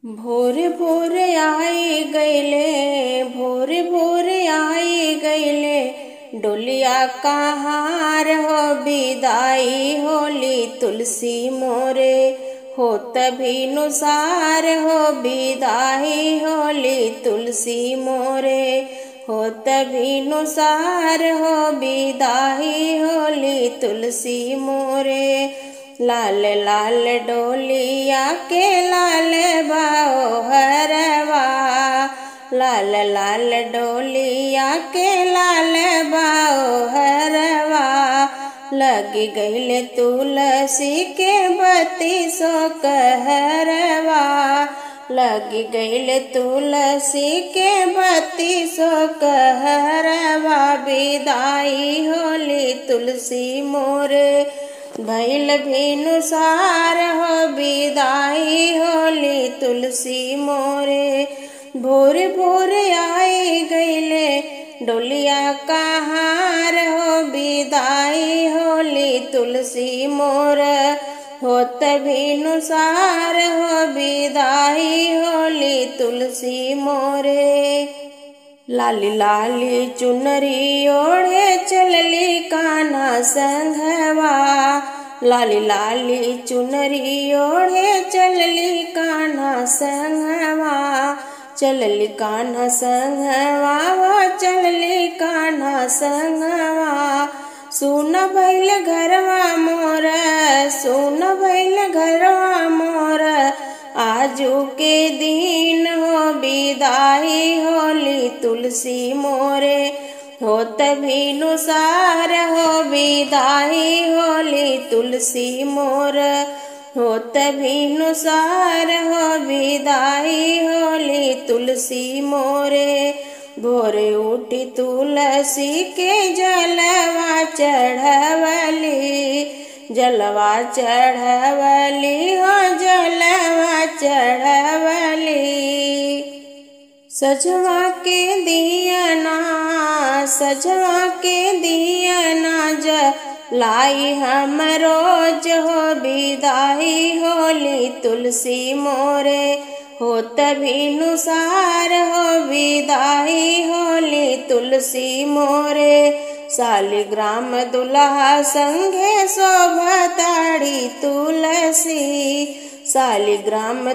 भोर भोर आई गईले, भोर भोर आई गईले, डोलिया कहार हो विदाई होली तुलसी मोरे, हो तभी नुसार हो विदाई होली तुलसी मोरे, हो तभी नुसार हो विदाई होली तुलसी मोरे। लाल लाल डोलिया के लाल बाओ हरवा, लाल लाल डोलिया के लाल बाओ हरवा, लगी गईले तुलसी के बत्ती सो कहरवा, लगी गईले तुलसी के बत्ती सो कहरवा, विदाई होली तुलसी मोरे, भैल भिनुसार हो विदाई होली तुलसी मोरे। भोर भोर आई गईले, डोलिया कहार हो विदाई होली तुलसी मोर, हो तभी नुसार हो विदाई होली तुलसी मोरे। लाली लाली चुनरी ओढ़े चलली कान्हा संघवा, लाली लाली चुनरी ओढ़े चलली कान्हा संघवा, चलली कान्हा संघवा हो चलली कान्हा संघवा। सुन भइल घरवा मोर, सुन भइल घरवा मोर, आजू के दिन हो विदाई होली तुलसी मोरे, हो तभी नुसार हो विदाई होली तुलसी मोर, हो तभी नुसार हो विदाई होली तुलसी मोरे। भोरे उठी तुलसी के जलवा चढ़वली, जलवा चढ़वली हो जलवा चढ़वली, सजवा के दियना, सजवा के दियना जलाई हम रोज हो विदाई होली तुलसी मोरे, हो तभी नुसार हो विदाई होली तुलसी मोरे। शालिग्राम दुल्हा संगे शोभताड़ी तुलसी, शालिग्राम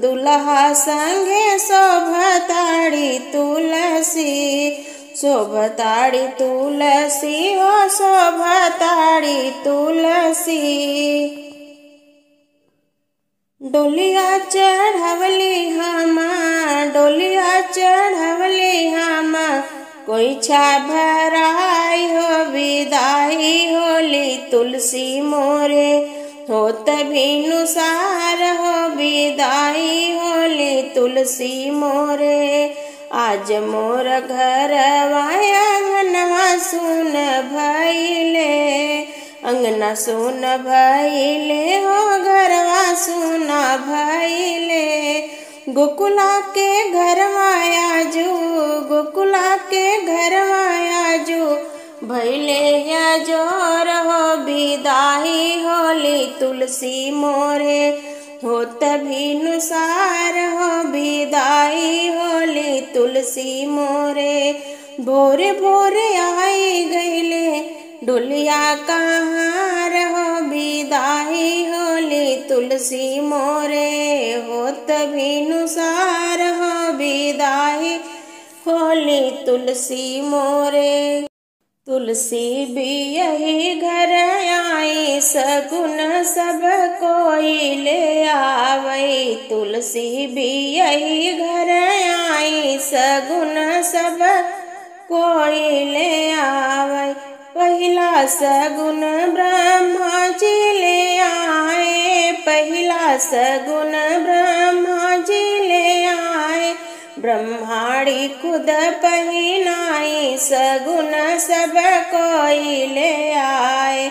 दुल्हा संगे शोभताड़ी तुलसी, शोभताड़ी तुलसी हो शोभताड़ी तुलसी। डोलिया चढ़वली हम, डोलिया चढ़वली हम, कोई छा भराई हो विदाई होली तुलसी मोरे, हो तभी नुसार हो विदाई होली तुलसी मोरे। आज मोर घर आंगनवा सुन भइले, अंगना सुन भइले हो घरवा सुना भइले, गोकुला के घरवा आजू, गोकुला के घरवा आजू, भइले या जोर हो विदाई होली तुलसी मोरे, हो तभी नुसार हो विदाई होली तुलसी मोरे। भोर भोर आई गईले, डोलिया कहार हो विदाई होली तुलसी मोरे, हो तभी नुसार हो विदाई होली तुलसी मोरे। तुलसी भी यही घर आई, सगुन सब कोई ले आवई, तुलसी भी यही घर आई, सगुन सब कोई ले आवई। पहिला सगुन ब्रह्मा जी ले आए, पहिला सगुन ब्रह्मा जी ले आए, ब्रह्माणी खुद पहिनाई, सगुन सब कोई ले आए।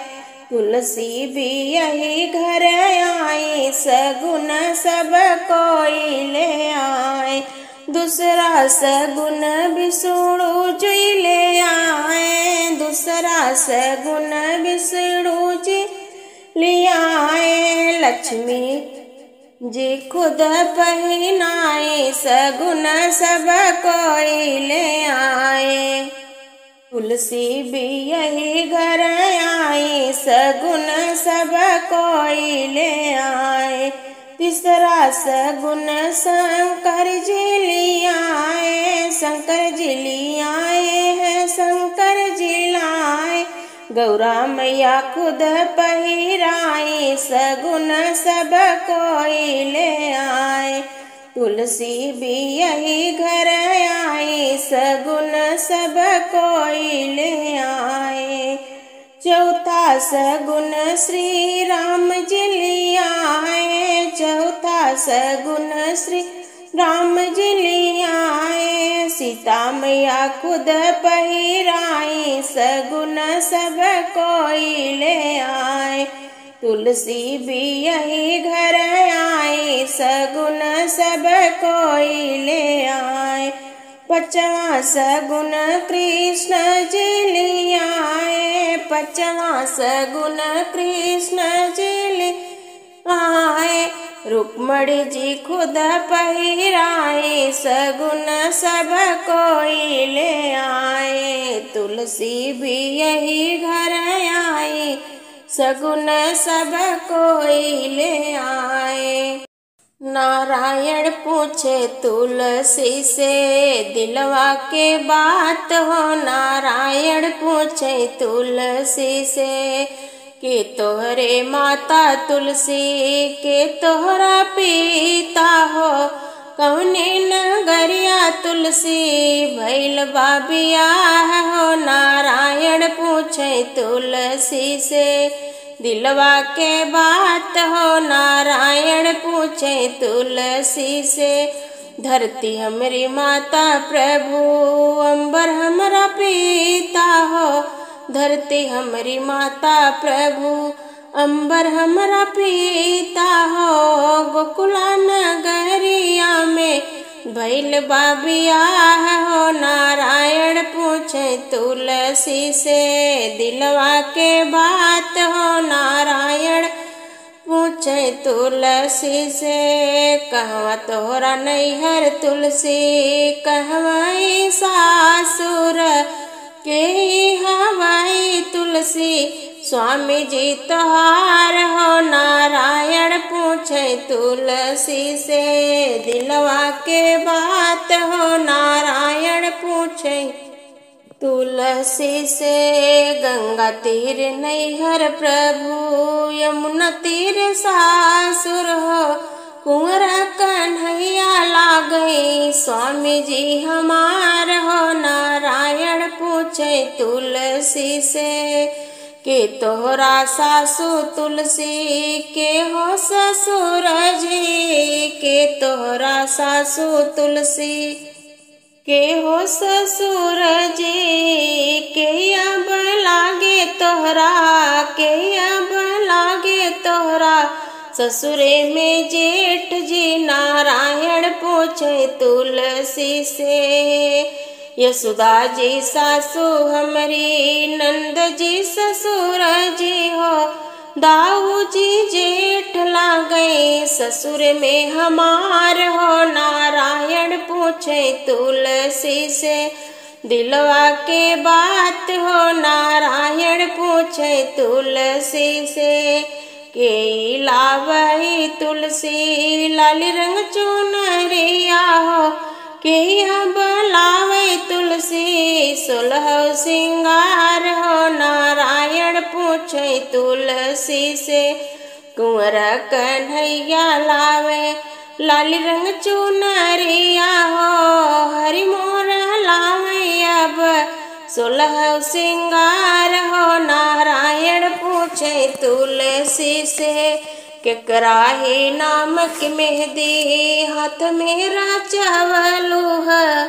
तुलसी भी यही घर आई, सगुन सब कोई ले आए, दूसरा सगुन विष्णु जी ले आए, दूसरा सगुन विष्णु जी ले आए। लक्ष्मी जी खुद पहिनाए सगुन सब कोई ले आए। तुलसी भी यही घर आई सगुन सब कोई ले आए। तीसरा सगुन शंकर जी ले आए, शंकर जी ले आए हैं, शंकर जी लाए। गौरा मैया खुद पहिराई सगुन सब कोई ले आए। तुलसी भी यही घर आई सगुन सब कोई ले आए। चौथा सगुन श्री राम जी ले आए, चौथा सगुन श्री राम जी ले आए। सीता मैया खुद पहिराई सगुन सब कोई ले आए। तुलसी भी यही घर आई सगुन सब कोई ले आए। पांचवा सगुन कृष्ण जी ले आए, पांचवा सगुन कृष्ण जी ले आए। रुक्मणी जी खुद पहिराए सगुन सब कोई ले आए। तुलसी भी यही घर आई सगुन सब कोई ले आए। नारायण पूछे तुलसी से दिलवा के बात हो, नारायण पूछे तुलसी से कि तोहरे माता तुलसी के तोहरा पिता हो कौने नगरिया तुलसी भैल बाबियाह हो। नारायण पूछे तुलसी से दिलवा के बात हो, नारायण पूछे तुलसी से। धरती हमारी माता प्रभु अंबर हमारा पिता हो, धरती हमारी माता प्रभु अंबर हमारा पिता हो। गोकुला नगरिया में भैल बाबियाह हो। नारायण पूछे तुलसी से दिलवा के बात हो, नारायण पूछे तुलसी से। कहवा तोहरा नैहर तुलसी कहवाई सासुर के हवाई तुलसी स्वामी जी तोहार हो। नारायण पूछे तुलसी से दिलवा के बात हो, नारायण पूछे तुलसी से। गंगा तीर नैहर प्रभु यमुना तीर सासुर हो, कुंवरा कन्हैया लागई स्वामी जी हमार हो। नारायण पूछे तुलसी से के तोहरा सासु तुलसी के हो ससुर जी, के तोहरा सासु तुलसी के हो ससुर जी। के अब लागे तोहरा, के अब लागे तोहरा ससुरे में जेठ जी। नारायण पूछे तुलसी से यशोदा जी सासु हमारी नंद जी ससुर जी हो। दाऊ जी जेठ लागे ससुर में हमार हो। नारायण पूछे तुलसी से दिलवा के बात हो, नारायण पूछे तुलसी से के लावई तुलसी लाल रंग चुनरिया हो। के अब लावे तुलसी सोलह सिंगार हो। नारायण पूछे तुलसी से कुंवर कन्हैया लावे लाल रंग चुनरिया हो। हरि मोर लावे अब सोलह सिंगार हो। नारायण पूछे तुलसी से केकरा ही नाम की मेहंदी हाथ मेरा चावलू है।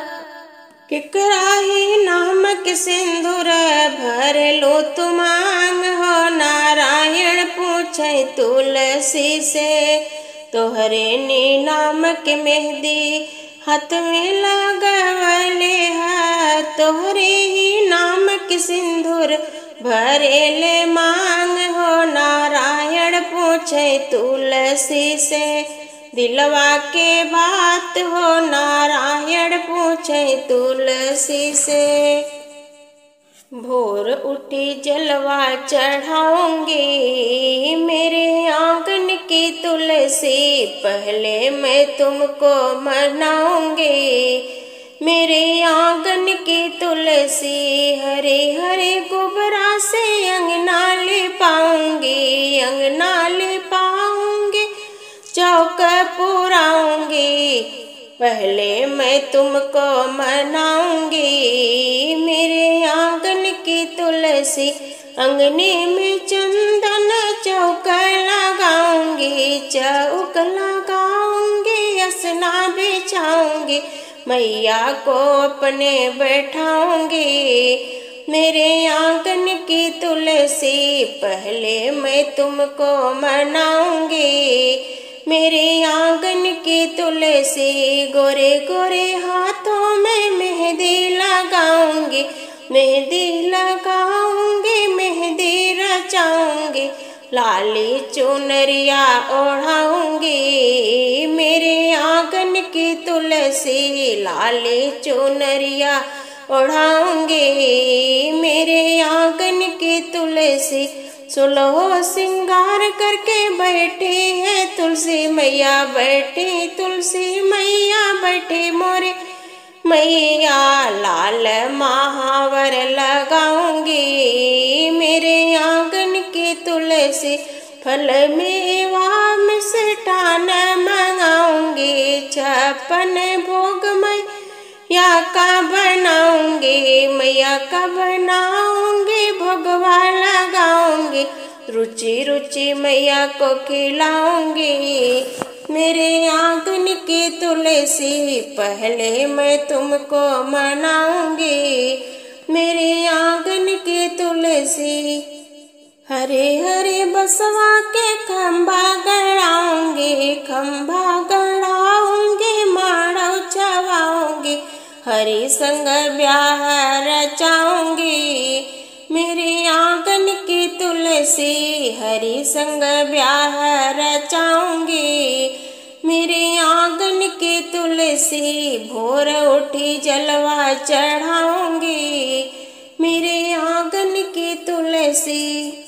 केकरा ही नाम के सिंदूर भर लो तुमांग हो। नारायण पूछे तुलसी से तोहरे नी नाम के मेहंदी हाथ में लगवले है। तोहरे ही नाम के सिंदूर भरेले मांग हो। नारायण पूछे तुलसी से दिलवा के बात हो नारायण पूछे तुलसी से। भोर उठी जलवा चढ़ाऊंगी मेरे आंगन की तुलसी, पहले मैं तुमको मनाऊंगी मेरे आंगन की तुलसी। हरे हरे गोबरा से अंगना लिपाऊंगी, अंगना लिपाऊंगी, चौक पुराऊंगी, पहले मैं तुमको मनाऊंगी मेरे आंगन की तुलसी। अंगने में चंदन चौक लगाऊंगी, चौक लगाऊंगी, असना बिछाऊंगी, मैया को अपने बैठाऊंगी मेरे आंगन की तुलसी, पहले मैं तुमको मनाऊंगी मेरे आंगन की तुलसी। गोरे गोरे हाथों में मेहंदी लगाऊंगी, मेहंदी लगाऊंगी, मेहंदी रचाऊंगी, लाली चुनरिया ओढ़ाऊंगी मेरे आंगन की तुलसी, लाली चुनरिया ओढ़ाऊंगी मेरे आंगन की तुलसी। सुलहो सिंगार करके बैठी है तुलसी मैया, बैठी तुलसी मैया बैठी मोरे मैया, लाल महावर लगाऊंगी मेरे आंगन की तुलसी। फल मेवा मिष्ठान मंगाऊंगी, छप्पन भोग मैया का बनाऊंगी, मैया का बनाऊंगी, भगवा लगाऊंगी, रुचि रुचि मैया को खिलाऊंगी मेरे आंगन की तुलसी, पहले मैं तुमको मनाऊंगी मेरे आंगन की तुलसी। हरे हरे बसवा के खंभा गड़ाऊंगी, खंभा गड़ाऊंगी, माड़ो छवाऊंगी, हरि संग ब्याह रचाऊंगी मेरे आंगन की तुलसी, हरि संग ब्याह रचाऊंगी मेरे आंगन की तुलसी। भोर उठी जलवा चढ़ाऊंगी मेरे आंगन की तुलसी।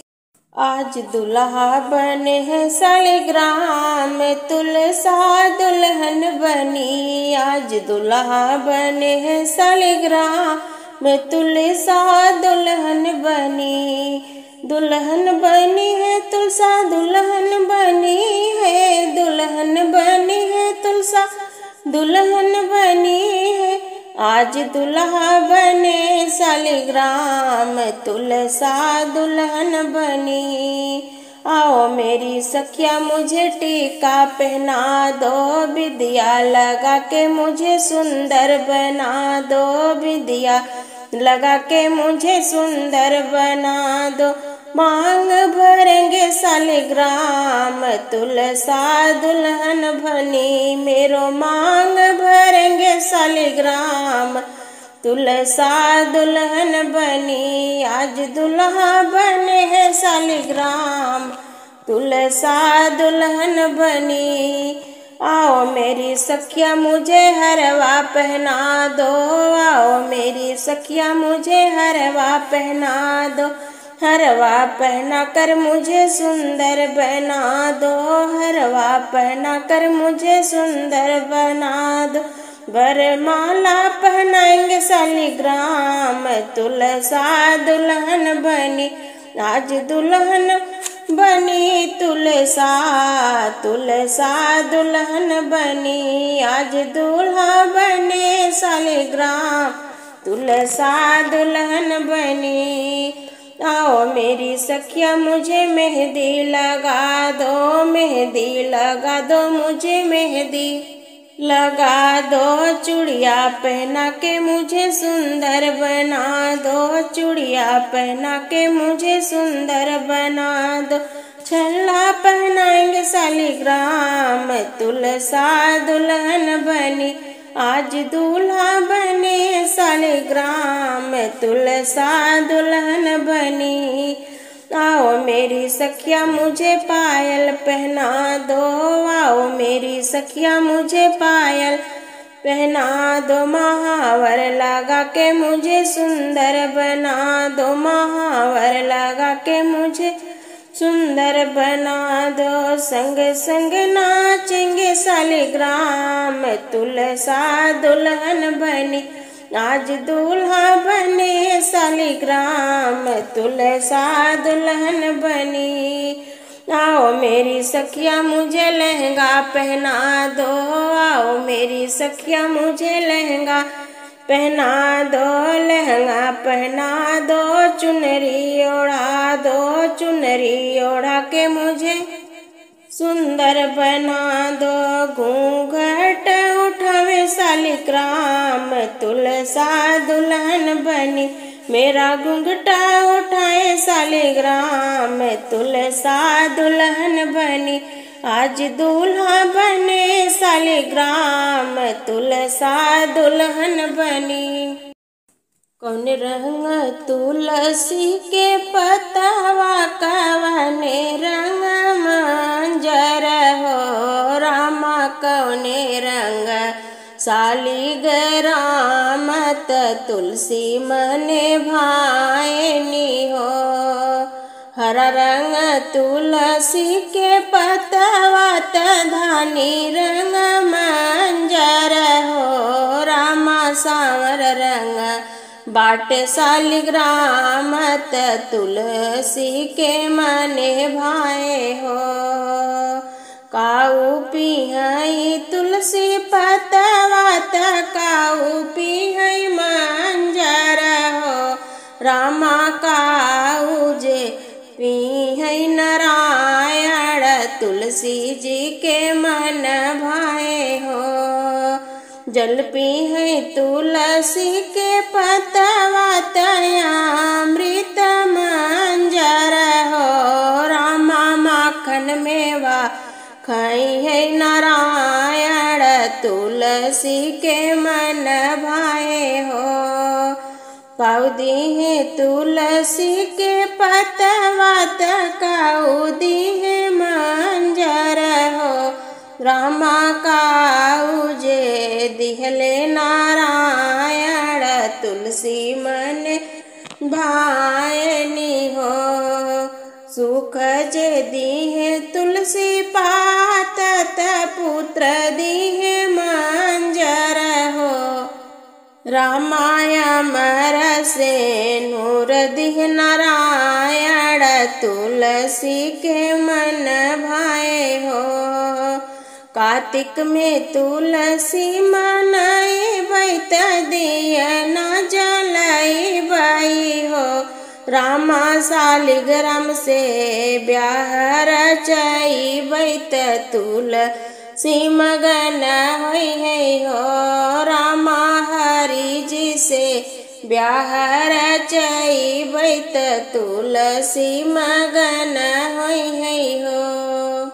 आज दुल्हा बने हैं शालिग्राम, तुलसा दुल्हन बनी, आज दुल्हा बने हैं शालिग्राम, तुलसा दुल्हन बनी, दुल्हन बनी है तुलसा दुल्हन बनी है, दुल्हन बनी है तुलसा दुल्हन बनी है। आज दुल्हा बने शालिग्राम, तुलसा दुल्हन बनी। आओ मेरी सखिया मुझे टीका पहना दो, विदिया लगा के मुझे सुंदर बना दो, विदिया लगा के मुझे सुंदर बना दो। मांग भरेंगे शालिग्राम, तुलसा दुल्हन बनी, मेरो मांग भरेंगे शालिग्राम, तुलसा दुल्हन बनी। आज दुल्हा बने हैं शालिग्राम, तुलसा दुल्हन बनी। आओ मेरी सखिया मुझे हरवा पहना दो, आओ मेरी सखिया मुझे हरवा पहना दो, हरवा पहना कर मुझे सुंदर बना दो, हरवा पहना कर मुझे सुंदर बना दो। वरमाला पहनाएंगे शालिग्राम, तुलसा दुल्हन बनी, आज दुल्हन बनी तुलसा, तुलसा दुल्हन बनी। आज दूल्हा बने शालिग्राम, तुलसा दुल्हन बनी। आओ मेरी सखिया मुझे मेहंदी लगा दो, मेहंदी लगा दो मुझे मेहंदी लगा दो। चूड़िया पहना के मुझे सुंदर बना दो, चूड़िया पहना के मुझे सुंदर बना दो। छल्ला पहनाएंगे शालिग्राम, तुलसा दुल्हन बनी, आज दूल्हा बने शालिग्राम, तुलसा दुल्हन बनी। आओ मेरी सखिया मुझे पायल पहना दो, आओ मेरी सखिया मुझे पायल पहना दो, महावर लगा के मुझे सुंदर बना दो, महावर लगा के मुझे सुंदर बना दो। संग संग नाचेंगे सालिग्राम, तुलसा दुल्हन बनी आज दूल्हा बने, सालिग्राम तुलसा दुल्हन बनी। आओ मेरी सखिया मुझे लहंगा पहना दो, आओ मेरी सखिया मुझे लहंगा पहना दो, लहंगा पहना दो, चुनरी ओढ़ा दो, चुनरी ओढ़ा के मुझे सुंदर बना दो। घूंघट उठावे सालिग्राम, तुलसा दुल्हन बनी मेरा घूंघटा उठाए सालिग्राम, तुलसा दुल्हन बनी आज दूल्हा बने, सालिग्राम तुलसा दुल्हन बनी। कौन रंग तुलसी के पतवा, कवने रंग मंजर हो, रामा कौने रंग सालिग्राम तुलसी मने भायनी हो। हरा रंग तुलसी के पतवा, धानी रंग मंजर हो, रामा सांवर रंग बाटे सालिग्राम तुलसी के मने भाए हो। काऊ पिहई तुलसी पतवा, काऊ पिहई मंजर हो, रामा काऊ जे पिहई नारायण तुलसी जी के मन भाए हो। जल पिहई तुलसी के पतवा, अमृत मंजर हो, रामा माखन मेवा खाई है नारायण तुलसी के मन भाए हो। काउदी है तुलसी के पतवा, काउदी है मंजर हो, रामा काऊ जे दिहले नारायण तुलसी मन भायनी हो। सुख जे दीहे तुलसी पात, पुत्र दीहे मंजर हो, रामाया मर से नूर दिह नारायण तुलसी के मन भाए हो। कार्तिक में तुलसी मनाई बैत, दिया न जलाई बाई हो, रामा सालिग्राम से ब्याह रचाई बैत तुलसी मगन होई है हो, रामा हरि जी से ब्याह रचाई बैत तुलसी मगन होई है हो।